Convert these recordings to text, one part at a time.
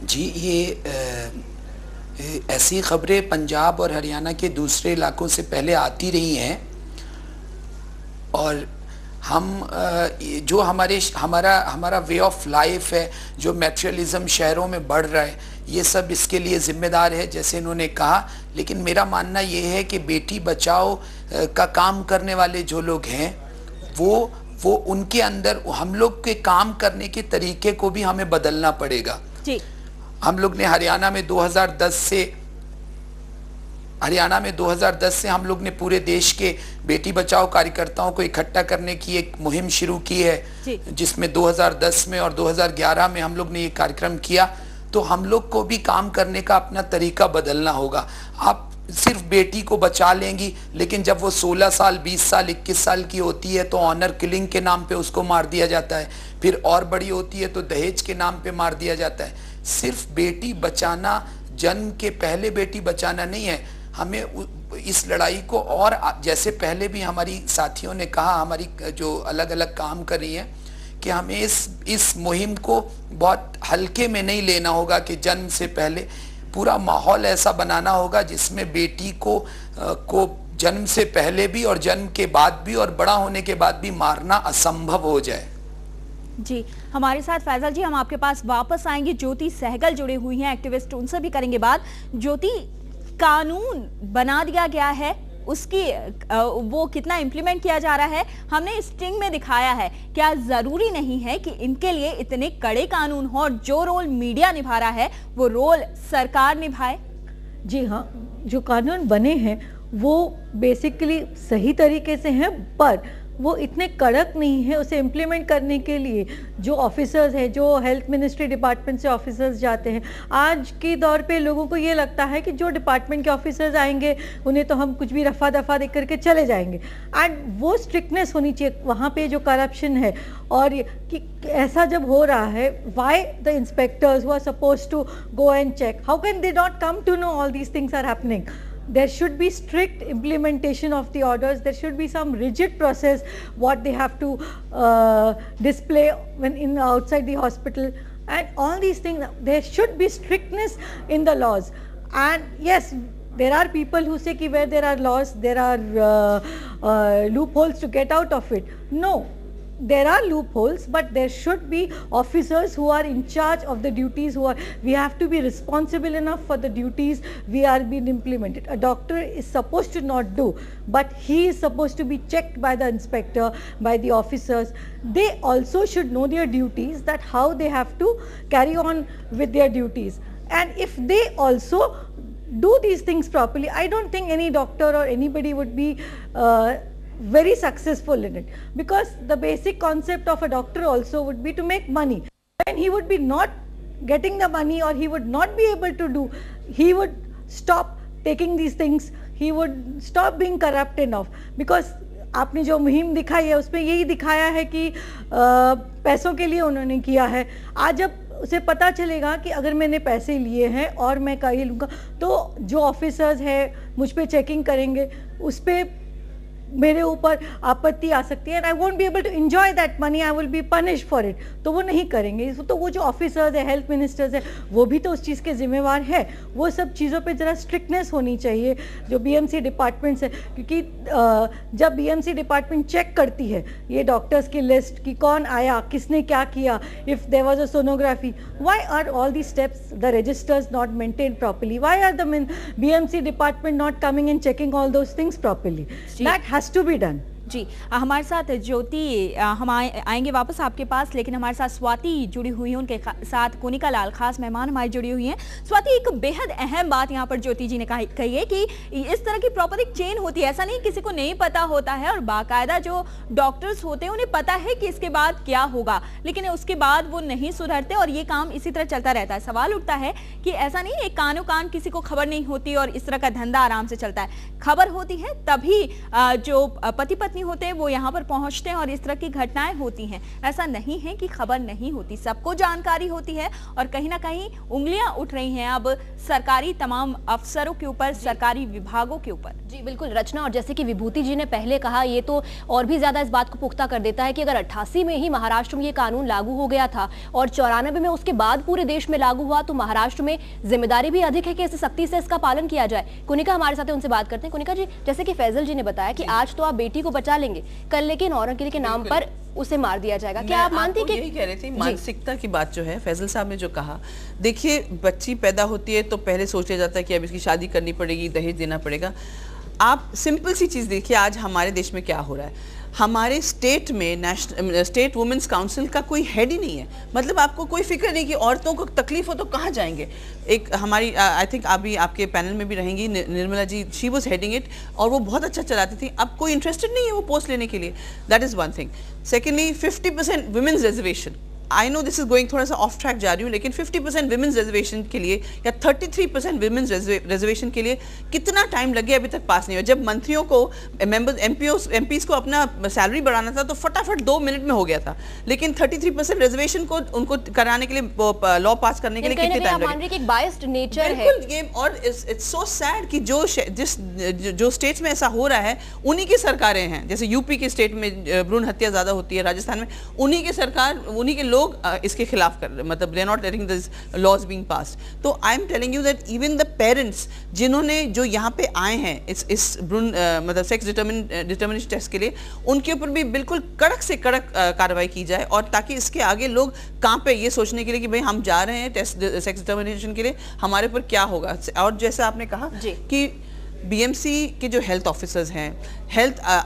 जी, ऐसी खबरें पंजाब और हरियाणा के दूसरे इलाकों से पहले आती रही हैं और हम जो हमारा वे ऑफ लाइफ है, जो मटेरियलिज्म शहरों में बढ़ रहा है, ये सब इसके लिए जिम्मेदार है, जैसे इन्होंने कहा। लेकिन मेरा मानना ये है कि बेटी बचाओ का काम करने वाले जो लोग हैं वो उनके अंदर हम लोग के काम करने के तरीके को भी हमें बदलना पड़ेगा जी। हम लोग ने हरियाणा में 2010 से हम लोग ने पूरे देश के बेटी बचाओ कार्यकर्ताओं को इकट्ठा करने की एक मुहिम शुरू की है, जिसमें 2010 में और 2011 में हम लोग ने ये कार्यक्रम किया। तो हम लोग को भी काम करने का अपना तरीका बदलना होगा। आप सिर्फ बेटी को बचा लेंगी, लेकिन जब वो 16 साल, 20 साल, 21 साल की होती है तो ऑनर किलिंग के नाम पे उसको मार दिया जाता है। फिर और बड़ी होती है तो दहेज के नाम पे मार दिया जाता है। सिर्फ बेटी बचाना, जन्म के पहले बेटी बचाना नहीं है, हमें इस लड़ाई को और, जैसे पहले भी हमारी साथियों ने कहा, हमारी जो अलग अलग काम कर रही हैं, कि हमें इस मुहिम को बहुत हल्के में नहीं लेना होगा कि जन्म से पहले पूरा माहौल ऐसा बनाना होगा जिसमें बेटी को जन्म से पहले भी और जन्म के बाद भी और बड़ा होने के बाद भी मारना असंभव हो जाए। जी, हमारे साथ फैजल जी, हम आपके पास वापस आएंगे। ज्योति सहगल जुड़े हुई हैं, एक्टिविस्ट, उनसे भी करेंगे बात। ज्योति, कानून बना दिया गया है, उसकी वो कितना इम्प्लीमेंट किया जा रहा है, हमने स्टिंग में दिखाया है। क्या जरूरी नहीं है कि इनके लिए इतने कड़े कानून हो और जो रोल मीडिया निभा रहा है वो रोल सरकार निभाए? जी हाँ, जो कानून बने हैं वो बेसिकली सही तरीके से हैं, पर वो इतने कड़क नहीं है। उसे इम्प्लीमेंट करने के लिए जो ऑफिसर्स हैं, जो हेल्थ मिनिस्ट्री डिपार्टमेंट से ऑफिसर्स जाते हैं, आज के दौर पे लोगों को ये लगता है कि जो डिपार्टमेंट के ऑफिसर्स आएंगे उन्हें तो हम कुछ भी रफा दफा देख करके चले जाएंगे। एंड वो स्ट्रिक्टनेस होनी चाहिए वहाँ पे जो करप्शन है। और कि ऐसा जब हो रहा है, why the inspectors who are suppose to go and check, how can they not come to know all these things are happening? There should be strict implementation of the orders. There should be some rigid process what they have to display when outside the hospital, and all these things. There should be strictness in the laws. And yes, there are people who say कि where there are laws, there are loopholes to get out of it. No. There are loopholes, but there should be officers who are in charge of the duties, we have to be responsible enough for the duties we are being implemented. A doctor is supposed to not do, but he is supposed to be checked by the inspector, by the officers. They also should know their duties, that how they have to carry on with their duties. And if they also do these things properly, I don't think any doctor or anybody would be very successful in it, because the basic concept of a doctor also would be to make money. When he would be not getting the money, or he would not be able to do, he would stop taking these things, he would stop being corrupt enough. Because आपने जो मुहिम दिखाई है उसमें यही दिखाया है कि पैसों के लिए उन्होंने किया है। आज जब उसे पता चलेगा कि अगर मैंने पैसे लिए हैं और मैं कर लूँगा, तो जो ऑफिसर्स हैं मुझ पे चेकिंग करेंगे, उस पर मेरे ऊपर आपत्ति आ सकती है, and I won't be able to enjoy that money, I will be punished for it. तो वो नहीं करेंगे। तो वो जो ऑफिसर्स है, हेल्थ मिनिस्टर्स है, वो भी तो उस चीज़ के जिम्मेवार है। वो सब चीज़ों पे ज़रा स्ट्रिक्टनेस होनी चाहिए, जो बीएमसी डिपार्टमेंट्स है, क्योंकि जब बीएमसी डिपार्टमेंट चेक करती है ये डॉक्टर्स की लिस्ट कि कौन आया, किसने क्या किया, if there was a sonography, why are all the steps, the registers not maintained properly, why are the BMC department not coming and checking all those things properly? That has to be done. जी, हमारे साथ ज्योति, हम आएंगे वापस आपके पास, लेकिन हमारे साथ स्वाति जुड़ी हुई है, उनके साथ कोनिका लाल खास मेहमान हमारी जुड़ी हुई हैं। स्वाति, एक बेहद अहम बात यहाँ पर ज्योति जी ने कही है कि इस तरह की प्रॉपर एक चेन होती है, ऐसा नहीं किसी को नहीं पता होता है, और बाकायदा जो डॉक्टर्स होते हैं उन्हें पता है कि इसके बाद क्या होगा, लेकिन उसके बाद वो नहीं सुधरते और ये काम इसी तरह चलता रहता है। सवाल उठता है कि ऐसा नहीं है कानो कान किसी को खबर नहीं होती और इस तरह का धंधा आराम से चलता है। खबर होती है तभी जो पति पत्नी होते, वो यहाँ पर पहुंचते हैं और इस तरह की घटनाएं होती हैं। ऐसा नहीं है कि खबर नहीं होती, सबको जानकारी होती है और कहीं ना कहीं उंगलियां उठ रही हैं अब सरकारी तमाम अफसरों के ऊपर, सरकारी विभागों के ऊपर। जी बिल्कुल रचना, और जैसे कि विभूति जी ने पहले कहा, ये तो और भी ज्यादा इस बात को पुख्ता कर देता है कि अगर 88 में ही महाराष्ट्र में ये कानून लागू हो गया था और 94 में उसके बाद पूरे देश में लागू हुआ, तो महाराष्ट्र में जिम्मेदारी भी अधिक है कि इसे सख्ती से इसका पालन किया जाए। कुनिका हमारे साथ है, उनसे बात करते हैं। कुनिका जी, जैसे कि फैजल जी ने बताया कि आज तो आप बेटी को बचा लेंगे, कल लेकिन औरंगजेब के नाम पर उसे मार दिया जाएगा, क्या आप मानती हैं कि यही कह रही थी मानसिकता की बात जो है फैजल साहब ने जो कहा, देखिए बच्ची पैदा होती है तो पहले सोचा जाता है कि अब इसकी शादी करनी पड़ेगी, दहेज देना पड़ेगा। आप सिंपल सी चीज देखिए, आज हमारे देश में क्या हो रहा है, हमारे स्टेट में स्टेट वुमेन्स काउंसिल का कोई हेड ही नहीं है। मतलब आपको कोई फिक्र नहीं कि औरतों को तकलीफ हो तो कहाँ जाएंगे। एक हमारी आई थिंक अभी आपके पैनल में भी रहेंगी Nirmala ji, she was heading it और वो बहुत अच्छा चलाती थी। अब कोई इंटरेस्टेड नहीं है वो पोस्ट लेने के लिए, that is one thing. Secondly 50% women's reservation, I know this is going थोड़ा सा ऑफ ट्रैक जा रही हूँ, लेकिन 50% विमेंस रिजर्वेशन के लिए या 33% विमेंस रिजर्वेशन के लिए कितना टाइम लगे अभी तक पास नहीं हुआ। जब मंत्रियों को मेंबर्स एमपीज को अपना सैलरी बढ़ाना था तो फटाफट 2 मिनट में हो गया था, लेकिन 33% रिजर्वेशन को उनको कराने के लिए लॉ पास करने के लिए कितने टाइम लगे। एक बायस्ड नेचर है ये, और इट्स सो सैड कि जो स्टेट्स में ऐसा हो रहा है उन्हीं की सरकारें हैं। जैसे यूपी के स्टेट में भ्रूण हत्या ज्यादा होती है, राजस्थान में उन्हीं की सरकार, उन्हीं के लोग इसके खिलाफ कर, मतलब they are not letting this laws being passed. तो I am telling you that even the parents जिन्होंने जो यहाँ पे आए हैं इस भ्रूण मतलब सेक्स डिटर्मिनेशन टेस्ट के लिए, उनके ऊपर भी बिल्कुल कड़क से कड़क कार्रवाई की जाए, और ताकि इसके आगे लोग कांपे ये सोचने के लिए कि भाई हम जा रहे हैं टेस्ट सेक्स डिटर्मिनेशन के लिए, हमारे ऊपर क्या होगा। और जैसा आपने कहा कि बीएमसी के जो हेल्थ ऑफिसर्स हैं,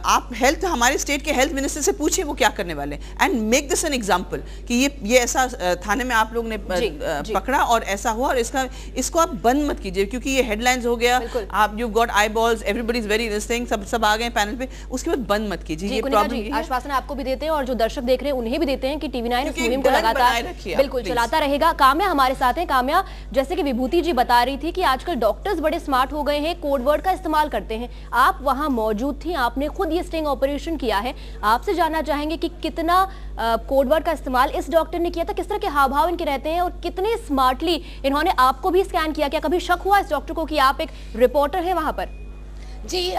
आप हेल्थ हमारे स्टेट के हेल्थ मिनिस्टर से पूछिए वो क्या करने वाले हैं, and make this an example कि ये ऐसा थाने में आप लोग ने पकड़ा और ऐसा हुआ, और इसको आप बंद मत कीजिए, क्योंकि ये हेडलाइंस हो गया, आप you got I balls, everybody is very listening, सब आ गए पैनल पे, उसके बाद बंद मत कीजिए। ये प्रॉब्लम आश्वासन आपको भी देते हैं और जो दर्शक देख रहे हैं उन्हें भी देते हैं कि टीवी9 इस मुहिम को लगातार बिल्कुल चलाता रहेगा। काम्या हमारे साथ है। काम्या, जैसे कि विभूति जी बता रही थी कि आजकल डॉक्टर्स बड़े स्मार्ट हो गए हैं, कोड वर्ड का इस्तेमाल करते हैं, आप वहां मौजूद थी, आपने खुद ये स्टिंग ऑपरेशन किया है, आपसे जानना चाहेंगे कि कितना कोड वर्ड का इस्तेमाल इस डॉक्टर ने किया था, किस तरह के हाव भाव इनके रहते हैं और कितने स्मार्टली इन्होंने आपको भी स्कैन किया। क्या कभी शक हुआ इस डॉक्टर को कि आप एक रिपोर्टर हैं वहां पर? जी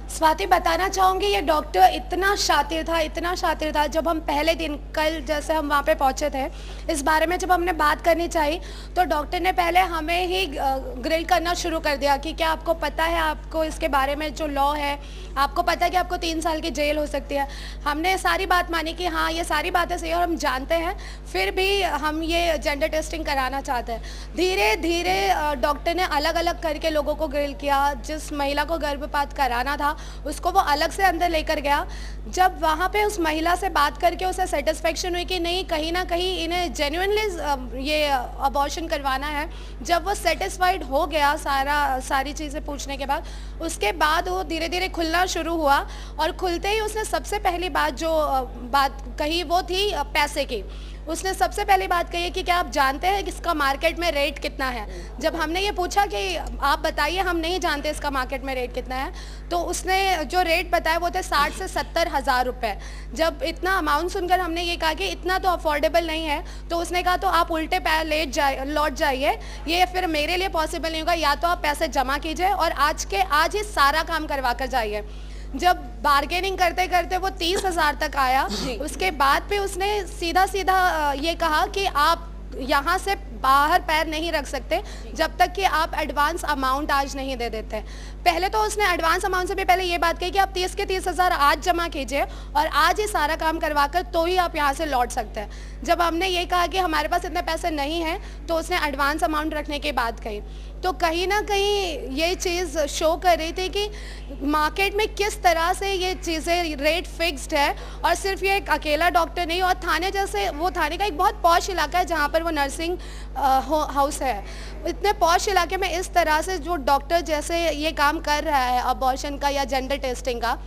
स्वाति, बताना चाहूँगी ये डॉक्टर इतना शातिर था। जब हम पहले दिन कल जैसे हम वहाँ पे पहुँचे थे, इस बारे में जब हमने बात करनी चाहिए तो डॉक्टर ने पहले हमें ही ग्रिल करना शुरू कर दिया कि क्या आपको पता है, आपको इसके बारे में जो लॉ है आपको पता है कि आपको 3 साल की जेल हो सकती है। हमने सारी बात मानी कि हाँ ये सारी बातें सही है और हम जानते हैं, फिर भी हम ये जेंडर टेस्टिंग कराना चाहते हैं। धीरे धीरे डॉक्टर ने अलग अलग करके लोगों को ग्रिल किया। जिस महिला को गर्भपात कराना था उसको वो अलग से अंदर लेकर गया। जब वहाँ पे उस महिला से बात करके उसे सेटिस्फेक्शन हुई कि नहीं, कहीं ना कहीं इन्हें जेन्युइनली ये अबॉर्शन करवाना है, जब वो सेटिस्फाइड हो गया सारी चीज़ें पूछने के बाद, उसके बाद वो धीरे धीरे खुलना शुरू हुआ। और खुलते ही उसने सबसे पहली बात कही वो थी पैसे की। उसने सबसे पहली बात कही है कि क्या आप जानते हैं कि इसका मार्केट में रेट कितना है। जब हमने ये पूछा कि आप बताइए, हम नहीं जानते इसका मार्केट में रेट कितना है, तो उसने जो रेट बताया वो थे 60 से 70 हज़ार रुपये। जब इतना अमाउंट सुनकर हमने ये कहा कि इतना तो अफोर्डेबल नहीं है, तो उसने कहा तो आप उल्टे पैर लौट जाइए, ये फिर मेरे लिए पॉसिबल नहीं होगा, या तो आप पैसे जमा कीजिए और आज ही सारा काम करवा कर जाइए। जब बार्गेनिंग करते करते वो 30,000 तक आया, उसके बाद पे उसने सीधा ये कहा कि आप यहाँ से बाहर पैर नहीं रख सकते जब तक कि आप एडवांस अमाउंट आज नहीं दे देते। पहले तो उसने एडवांस अमाउंट से भी पहले ये बात कही कि आप 30 के 30,000 आज जमा कीजिए और आज ही सारा काम करवाकर तो ही आप यहाँ से लौट सकते हैं। जब हमने ये कहा कि हमारे पास इतने पैसे नहीं हैं, तो उसने एडवांस अमाउंट रखने की बात कही। तो कहीं ना कहीं ये चीज़ शो कर रही थी कि मार्केट में किस तरह से ये चीज़ें रेट फिक्स्ड है, और सिर्फ ये एक अकेला डॉक्टर नहीं, और थाने जैसे वो थाने का एक बहुत पॉश इलाका है जहाँ पर वो नर्सिंग हाउस है। इतने पॉश इलाके में इस तरह से जो डॉक्टर जैसे ये काम कर रहा है अबॉर्शन का या जेंडर टेस्टिंग का,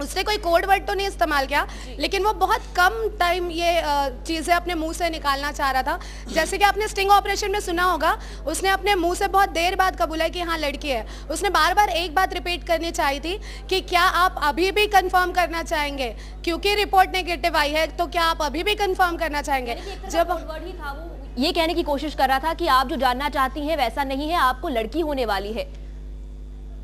उसने कोई कोड वर्ड तो नहीं इस्तेमाल किया, लेकिन वो बहुत कम टाइम ये चीज़ें अपने मुंह से निकालना चाह रहा था। जैसे कि आपने स्टिंग ऑपरेशन में सुना होगा, उसने अपने मुंह से बहुत देर बाद कबूला कि हाँ लड़की है। उसने बार बार एक बात रिपीट करनी चाहिए थी कि क्या आप अभी भी कंफर्म करना चाहेंगे, क्योंकि रिपोर्ट नेगेटिव आई है, तो क्या आप अभी भी कंफर्म करना चाहेंगे। जब वर्ड ही था, वो ये कहने की कोशिश कर रहा था कि आप जो जानना चाहती हैं वैसा नहीं है, आपको लड़की होने वाली है।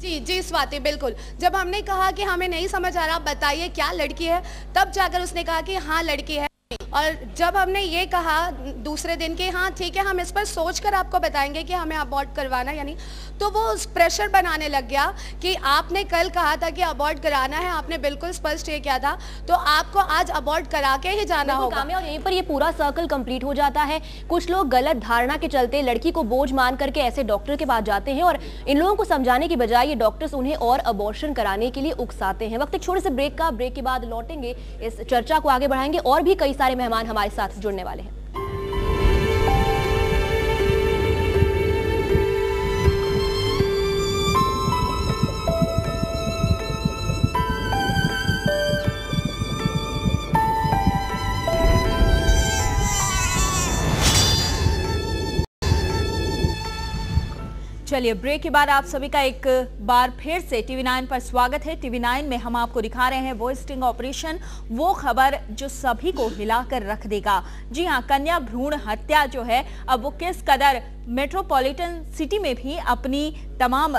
जी जी स्वाति, बिल्कुल। जब हमने कहा कि हमें नहीं समझ आ रहा, बताइए क्या लड़की है, तब जाकर उसने कहा कि हाँ लड़की है। और जब हमने ये कहा दूसरे दिन कि हाँ ठीक है, हम इस पर सोचकर आपको बताएंगे कि हमें अबॉर्ट करवाना या नहीं, तो वो प्रेशर बनाने लग गया कि आपने कल कहा था कि अबॉर्ट कराना है, आपने बिल्कुल स्पष्ट ये किया था, तो आपको आज अबॉर्ट करा के ही जाना होगा। और यहीं पर ये पूरा सर्कल कंप्लीट हो जाता है। कुछ लोग गलत धारणा के चलते लड़की को बोझ मान करके ऐसे डॉक्टर के पास जाते हैं और इन लोगों को समझाने की बजाय ये डॉक्टर्स उन्हें और अबॉर्शन कराने के लिए उकसाते हैं। वक्त एक छोटे से ब्रेक का, ब्रेक के बाद लौटेंगे, इस चर्चा को आगे बढ़ाएंगे और भी कई सारे मेहमान हमारे साथ जुड़ने वाले हैं। चलिए, ब्रेक के बाद आप सभी का एक बार फिर से TV9 पर स्वागत है। TV9 में हम आपको दिखा रहे हैं वो स्टिंग ऑपरेशन, वो खबर जो सभी को हिलाकर रख देगा। जी हां, कन्या भ्रूण हत्या जो है अब वो किस कदर मेट्रोपॉलिटन सिटी में भी अपनी तमाम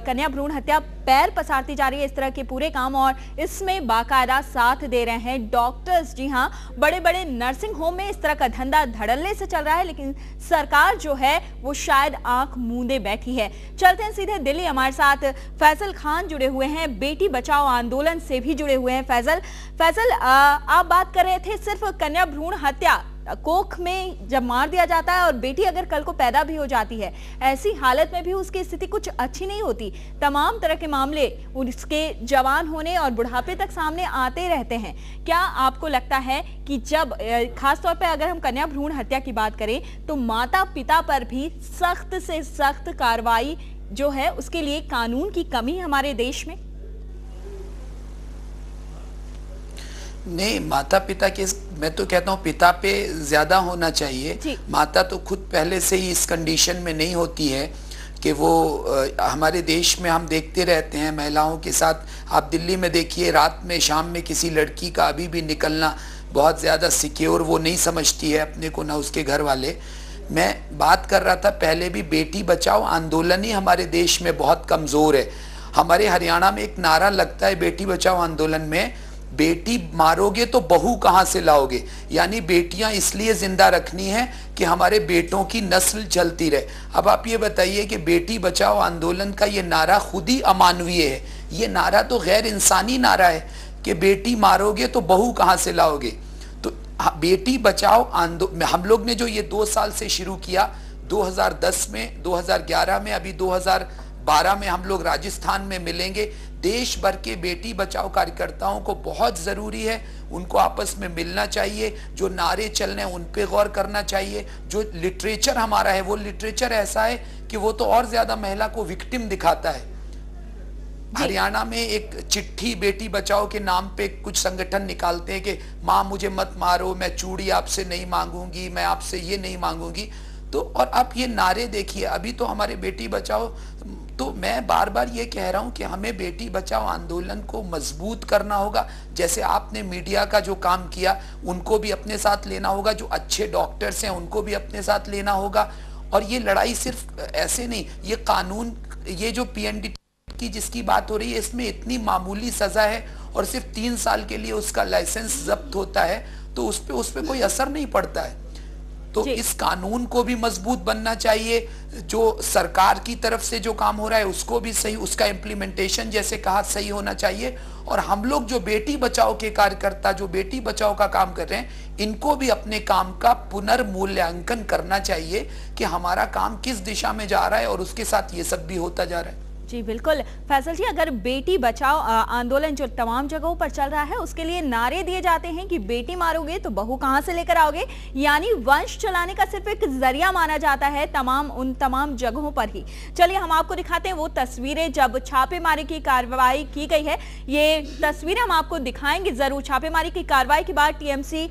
कन्या भ्रूण हत्या पैर पसारती जा रही है, इस तरह के पूरे काम, और इसमें बाकायदा साथ दे रहे हैं डॉक्टर्स। जी हां, बड़े बड़े नर्सिंग होम में इस तरह का धंधा धड़ल्ले से चल रहा है, लेकिन सरकार जो है वो शायद आंख मूंदे बैठी है। चलते हैं सीधे दिल्ली, हमारे साथ फैसल खान जुड़े हुए हैं, बेटी बचाओ आंदोलन से भी जुड़े हुए हैं। फैसल, आप बात कर रहे थे सिर्फ कन्या भ्रूण हत्या, कोख में जब मार दिया जाता है और बेटी अगर कल को पैदा भी हो जाती है, ऐसी हालत में भी उसकी स्थिति कुछ अच्छी नहीं होती। तमाम तरह के मामले उसके जवान होने और बुढ़ापे तक सामने आते रहते हैं। क्या आपको लगता है कि जब खासतौर पर अगर हम कन्या भ्रूण हत्या की बात करें तो माता पिता पर भी सख्त से सख्त कार्रवाई जो है उसके लिए कानून की कमी हमारे देश में? नहीं, माता पिता के, मैं तो कहता हूँ पिता पे ज्यादा होना चाहिए। माता तो खुद पहले से ही इस कंडीशन में नहीं होती है कि वो हमारे देश में हम देखते रहते हैं महिलाओं के साथ। आप दिल्ली में देखिए, रात में शाम में किसी लड़की का अभी भी निकलना बहुत ज़्यादा सिक्योर वो नहीं समझती है अपने को, ना उसके घर वाले। मैं बात कर रहा था पहले भी, बेटी बचाओ आंदोलन ही हमारे देश में बहुत कमज़ोर है। हमारे हरियाणा में एक नारा लगता है बेटी बचाओ आंदोलन में, बेटी मारोगे तो बहू कहां से लाओगे, यानी बेटियां इसलिए जिंदा रखनी है कि हमारे बेटों की नस्ल चलती रहे। अब आप ये बताइए कि बेटी बचाओ आंदोलन का ये नारा खुद ही अमानवीय है, ये नारा तो गैर इंसानी नारा है कि बेटी मारोगे तो बहू कहां से लाओगे। तो बेटी बचाओ आंदोलन हम लोग ने जो ये 2 साल से शुरू किया, 2010 में, 2011 में, अभी 2012 में हम लोग राजस्थान में मिलेंगे। देश भर के बेटी बचाओ कार्यकर्ताओं को बहुत जरूरी है, उनको आपस में मिलना चाहिए, जो नारे चल रहे हैं उन पे गौर करना चाहिए। जो लिटरेचर हमारा है वो लिटरेचर ऐसा है कि वो तो और ज्यादा महिला को विक्टिम दिखाता है। हरियाणा में एक चिट्ठी बेटी बचाओ के नाम पे कुछ संगठन निकालते हैं कि माँ मुझे मत मारो, मैं चूड़ी आपसे नहीं मांगूंगी, मैं आपसे ये नहीं मांगूंगी। तो और आप ये नारे देखिए, अभी तो हमारे बेटी बचाओ, तो मैं बार बार ये कह रहा हूं कि हमें बेटी बचाओ आंदोलन को मजबूत करना होगा। जैसे आपने मीडिया का जो काम किया उनको भी अपने साथ लेना होगा, जो अच्छे डॉक्टर्स हैं उनको भी अपने साथ लेना होगा। और ये लड़ाई सिर्फ ऐसे नहीं, ये कानून, ये जो PNDT की जिसकी बात हो रही है, इसमें इतनी मामूली सजा है और सिर्फ 3 साल के लिए उसका लाइसेंस जब्त होता है, तो उस पे कोई असर नहीं पड़ता है। तो इस कानून को भी मजबूत बनना चाहिए। जो सरकार की तरफ से जो काम हो रहा है उसको भी सही, उसका इम्प्लीमेंटेशन जैसे कहा सही होना चाहिए। और हम लोग जो बेटी बचाओ के कार्यकर्ता, जो बेटी बचाओ का काम कर रहे हैं, इनको भी अपने काम का पुनर्मूल्यांकन करना चाहिए कि हमारा काम किस दिशा में जा रहा है और उसके साथ ये सब भी होता जा रहा है। जी बिल्कुल फैसल जी, अगर बेटी बचाओ आंदोलन जो तमाम जगहों पर चल रहा है उसके लिए नारे दिए जाते हैं कि बेटी मारोगे तो बहू कहां से लेकर आओगे, यानी वंश चलाने का सिर्फ एक जरिया माना जाता है उन तमाम जगहों पर ही। चलिए हम आपको दिखाते हैं वो तस्वीरें जब छापेमारी की कार्रवाई की गई है। ये तस्वीरें हम आपको दिखाएंगे जरूर। छापेमारी की कार्रवाई के बाद टीएमसी